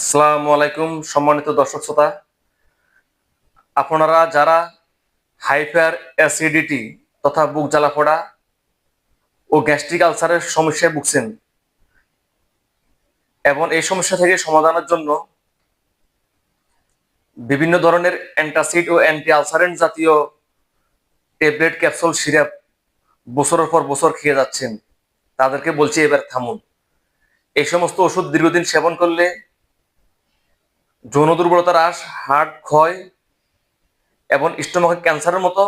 আসসালামু আলাইকুম সম্মানিত দর্শক শ্রোতা, আপনারা যারা হাইপার অ্যাসিডিটি তথা বুক জ্বালা পোড়া ও গ্যাস্ট্রিক আলসারের সমস্যায় ভুগছেন এবং এই সমস্যা থেকে সমাধানের জন্য বিভিন্ন ধরনের অ্যান্টাসিড ও অ্যান্টি আলসারেন্ট জাতীয় ট্যাবলেট ক্যাপসুল সিরাপ বছরের পর বছর খেয়ে যাচ্ছেন, তাদেরকে বলছি এবার থামুন। এই সমস্ত ওষুধ দীর্ঘদিন সেবন করলে যৌন দুর্বলতা হ্রাস, হার্ট ক্ষয় এবং স্টোমাক ক্যান্সারের মতো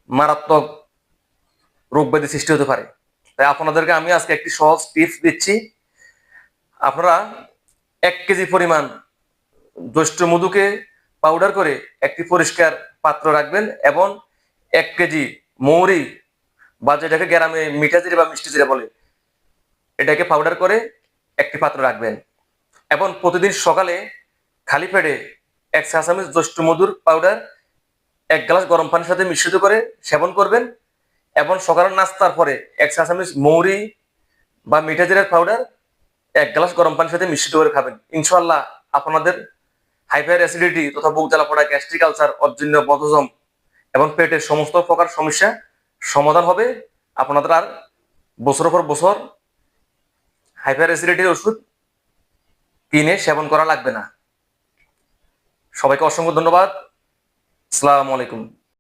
মারাত্মক রোগ ব্যাধি সৃষ্টি হতে পারে। তাই আপনাদেরকে আমি আজকে একটি সহজ টিপস দিচ্ছি। আপনারা 1 কেজি পরিমাণ জ্যৈষ্ঠ মধুকে পাউডার করে একটি পরিষ্কার পাত্র রাখবেন এবং 1 কেজি মৌরি বা যেটাকে গ্রামে মিঠা জিরে বা মিষ্টি জিরে বলে, এটাকে পাউডার করে একটি পাত্র রাখবেন এবং প্রতিদিন সকালে খালি পেটে 1 চা চামচ জ্যৈষ্ঠ মধুর পাউডার 1 গ্লাস গরম পানির সাথে মিশ্রিত করে সেবন করবেন এবং সকালের নাস্তার পরে 1 চা চামচ মৌরি বা মিঠা জিরার পাউডার 1 গ্লাস গরম পানির সাথে মিশ্রিত করে খাবেন। ইনশাআল্লাহ আপনাদের হাইপার অ্যাসিডিটি তথা বুক জ্বালা পোড়া, গ্যাস্ট্রিক আলসার, অজীর্ণ, বদহজম এবং পেটের সমস্ত প্রকার সমস্যা সমাধান হবে। আপনাদের আর বছরের পর বছর হাইপার অ্যাসিডিটির ওষুধ কিনে সেবন করা লাগবে না। সবাইকে অসংখ্য ধন্যবাদ। আসসালামু আলাইকুম।